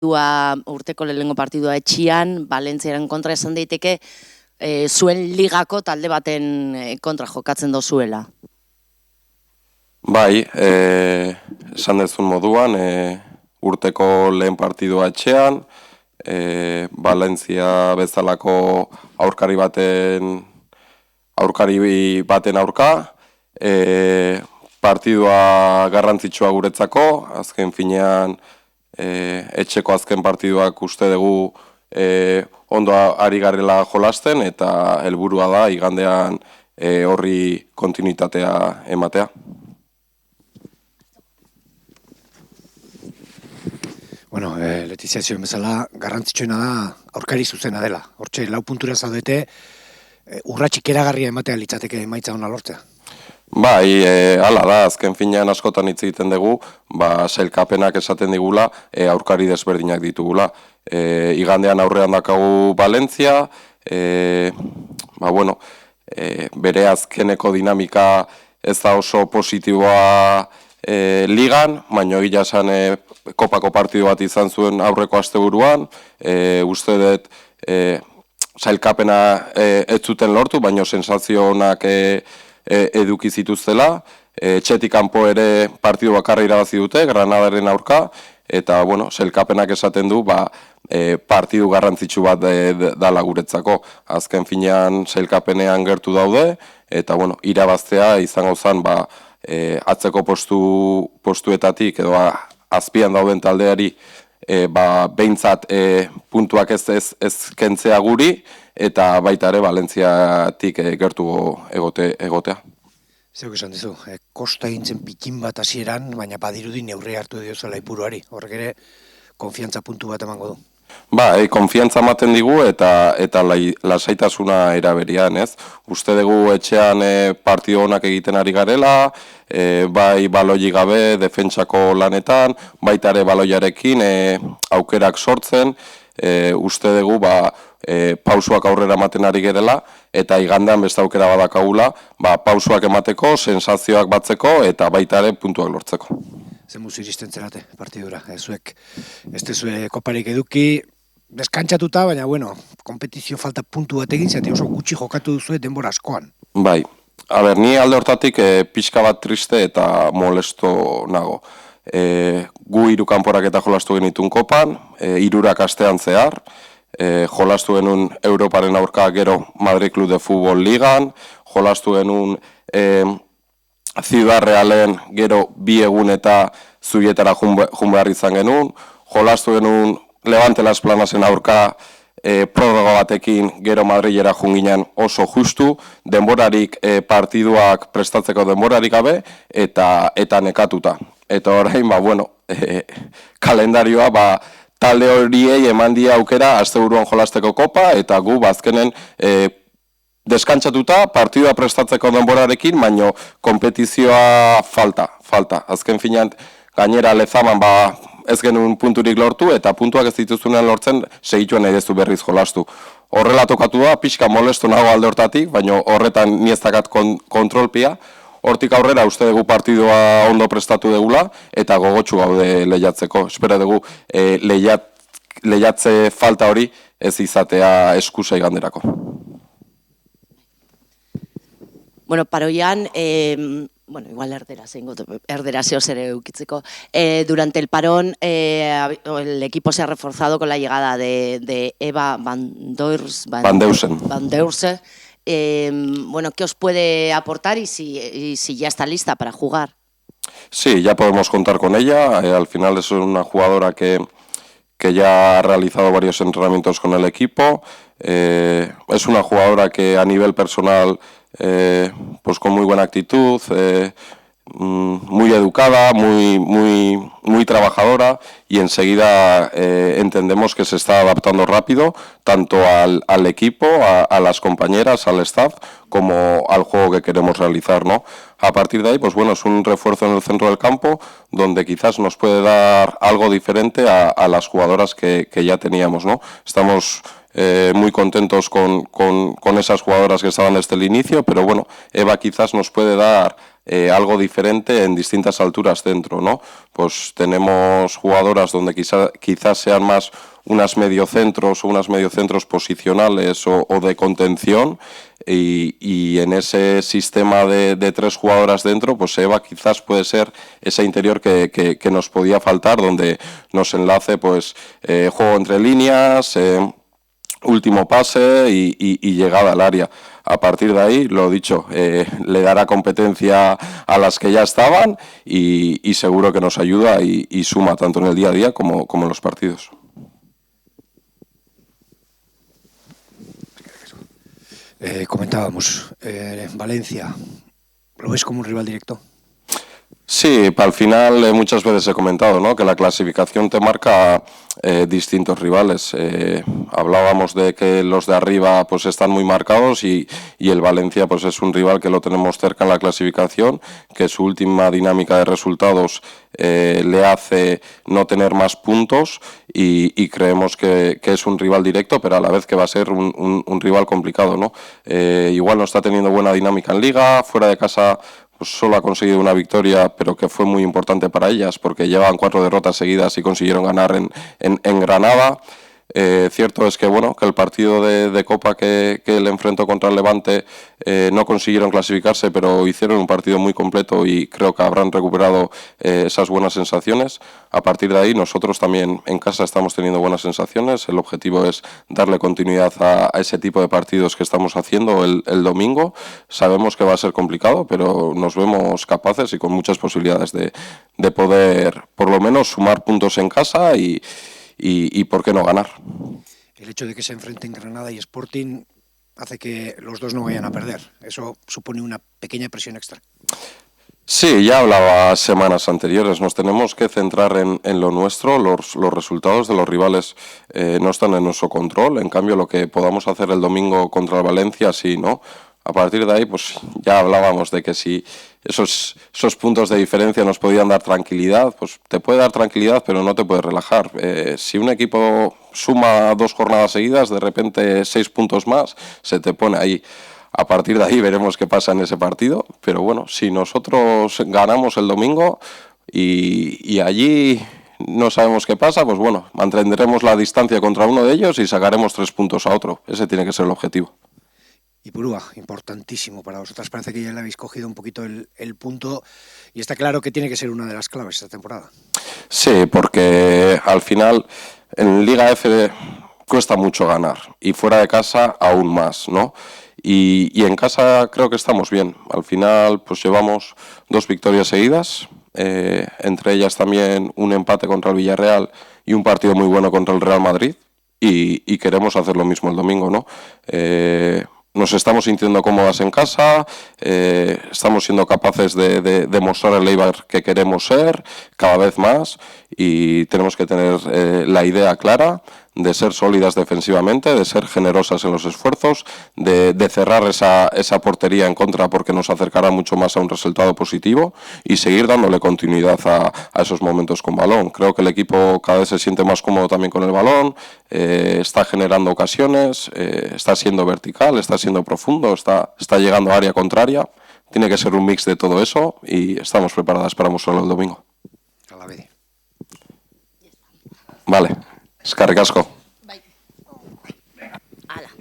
urteko lehenengo partidua etxian, Valentziaren kontra esan daiteke, zuen ligako talde baten kontra jokatzen dozuela. Bai, esan dezun moduan, urteko lehen partidua etxean, Valentzia bezalako aurkari baten aurka, partidua garrantzitsua guretzako, azken finean etxeko azken partiduak uste dugu ondo ari garela jolasten eta helburua da igandean horri kontinuitatea ematea. Bueno, Letizia zioen bezala, garrantzitsuena da aurkari zuzena dela. Hortxe, 4 puntura zaudete, urratxik eragarria ematea litzateke emaitza ona lortzea. Bai, hala da, azken finean askotan hitz egiten dugu, sailkapenak esaten digula, aurkari desberdinak ditugula. Igandean aurrean dakagu Valentzia, bere azkeneko dinamika ez da oso positiboa ligan, baina egia esan kopako partidu bat izan zuen aurreko asteburuan, uste dut sailkapena ez zuten lortu, baina sensazio onak eduki zituztela, etxetik kanpo ere partidu bakarra irabazi dute, Granadaren aurka, eta sailkapenak esaten du partidu garrantzitsu bat dala guretzako. Azken finean sailkapenean gertu daude, eta irabaztea izango zen atzeko postuetatik edo azpian dauden taldeari behintzat puntuak ez kentzea guri, eta baita ere Valentziatik gertu egotea. Zeuk esan dizu, kosta egintzen pikin bat hasieran, baina badirudi neurri hartu diozela ipuruari. Horrek ere, konfiantza puntu bat emango du. Konfiantza ematen digu eta lasaitasuna eraberian, ez? Uste dugu etxean partido onak egiten ari garela, bai baloi gabe, defentsako lanetan, baita ere baloiarekin aukerak sortzen, uste dugu pausuak aurrera ematen ari gerela, eta igandean beste aukera badakagula, pausuak emateko, sensazioak batzeko, eta baita ere puntuak lortzeko. Zemuz iristen zerate partidura, zuek ez dezue koparik eduki, deskantzatuta, baina kompetizio falta puntu bat egin, zati oso gutxi jokatu duzue denbora askoan. Bai, ni alde hortatik pixka bat triste eta molesto nago. Gu 3 kanporaketa jolastu genitun kopan, 3 astean zehar, jolastu genuen Europaren aurka gero Madrid Club de Fútbol Ligan, jolastu genuen Ciudad Realen gero 2 egun eta Zubietara jun behar izan genuen, jolastu genuen Levante Las Planasen aurka prorroga batekin gero Madrilera jun ginen oso justu, denborarik partiduak prestatzeko denborarik gabe eta nekatuta. Eta orain, kalendarioa talde horiei eman die aukera asteburuan jolasteko kopa, eta gu azkenen deskantzatuta partidua prestatzeko denborarekin, baino konpetizioa falta. Azken finean, gainera Lezaman ez genuen punturik lortu, eta puntuak ez dituzunean lortzen segituen nahi dezu berriz jolastu. Horrela tokatu da, pixka molestu nago alde hortatik, baina horretan ni ez dakat kontrolpia. Hortik aurrera uste dugu partidua ondo prestatu degula, eta gogotsu gaude lehiatzeko. Espero dugu lehiatze falta hori ez izatea eskusa iganderako. Paroian, igual erdera zehoz ere eukitzeko. Durante el parón, el equipo se ha reforzado con la llegada de Eva Van Deurse. ¿Qué os puede aportar y si ya está lista para jugar? Sí, ya podemos contar con ella. Al final es una jugadora que ya ha realizado varios entrenamientos con el equipo. Es una jugadora que a nivel personal, con muy buena actitud, muy educada, muy trabajadora, y enseguida entendemos que se está adaptando rápido tanto al equipo, a las compañeras, al staff, como al juego que queremos realizar, ¿no? A partir de ahí, es un refuerzo en el centro del campo donde quizás nos puede dar algo diferente a las jugadoras que ya teníamos, ¿no? Estamos muy contentos con esas jugadoras que estaban desde el inicio, pero Eva quizás nos puede dar algo diferente en distintas alturas dentro, ¿no? Pues tenemos jugadoras donde quizás sean más unas mediocentros o unas mediocentros posicionales o de contención, y en ese sistema de 3 jugadoras dentro, pues Eva quizás puede ser ese interior que nos podía faltar, donde nos enlace pues juego entre líneas, último pase y llegada al área. A partir de ahí, lo dicho, le dará competencia a las que ya estaban y seguro que nos ayuda y suma tanto en el día a día como en los partidos. Comentábamos, Valencia, ¿lo ves como un rival directo? Sí, al final muchas veces he comentado, ¿no?, que la clasificación te marca distintos rivales. Hablábamos de que los de arriba pues están muy marcados y el Valencia pues es un rival que lo tenemos cerca en la clasificación, que su última dinámica de resultados le hace no tener más puntos y creemos que es un rival directo, pero a la vez que va a ser un rival complicado, ¿no? Igual no está teniendo buena dinámica en Liga, fuera de casa pues solo ha conseguido una victoria, pero que fue muy importante para ellas, porque llevaban 4 derrotas seguidas y consiguieron ganar en Granada. Cierto es que bueno, que el partido de Copa que le enfrentó contra el Levante no consiguieron clasificarse, pero hicieron un partido muy completo y creo que habrán recuperado esas buenas sensaciones. A partir de ahí nosotros también en casa estamos teniendo buenas sensaciones. El objetivo es darle continuidad a ese tipo de partidos que estamos haciendo el domingo. Sabemos que va a ser complicado, pero nos vemos capaces y con muchas posibilidades de poder por lo menos sumar puntos en casa y por qué no ganar. El hecho de que se enfrenten Granada y Sporting hace que los dos no vayan a perder. Eso supone una pequeña presión extra. Sí, ya hablaba semanas anteriores, nos tenemos que centrar en lo nuestro, los resultados de los rivales no están en nuestro control, en cambio lo que podamos hacer el domingo contra el Valencia, sí, ¿no? A partir de ahí, pues ya hablábamos de que si esos puntos de diferencia nos podían dar tranquilidad, pues te puede dar tranquilidad, pero no te puede relajar. Si un equipo suma 2 jornadas seguidas, de repente 6 puntos más, se te pone ahí. A partir de ahí veremos qué pasa en ese partido, pero bueno, si nosotros ganamos el domingo y allí no sabemos qué pasa, pues bueno, mantendremos la distancia contra uno de ellos y sacaremos 3 puntos a otro. Ese tiene que ser el objetivo. Y Purúa, importantísimo para vosotras. Parece que ya le habéis cogido un poquito el punto y está claro que tiene que ser una de las claves esta temporada. Sí, porque al final en Liga F cuesta mucho ganar y fuera de casa aún más, ¿no? Y en casa creo que estamos bien. Al final pues llevamos 2 victorias seguidas, entre ellas también un empate contra el Villarreal y un partido muy bueno contra el Real Madrid y queremos hacer lo mismo el domingo, ¿no? Nos estamos sintiendo cómodas en casa, estamos siendo capaces de mostrar el Eibar que queremos ser cada vez más y tenemos que tener la idea clara de ser sólidas defensivamente, de ser generosas en los esfuerzos, de cerrar esa portería en contra porque nos acercará mucho más a un resultado positivo y seguir dándole continuidad a esos momentos con balón. Creo que el equipo cada vez se siente más cómodo también con el balón, está generando ocasiones, está siendo vertical, está siendo profundo, está llegando a área contraria. Tiene que ser un mix de todo eso y estamos preparadas para mostrarlo el domingo. A la vez. Vale, eskerrik asko.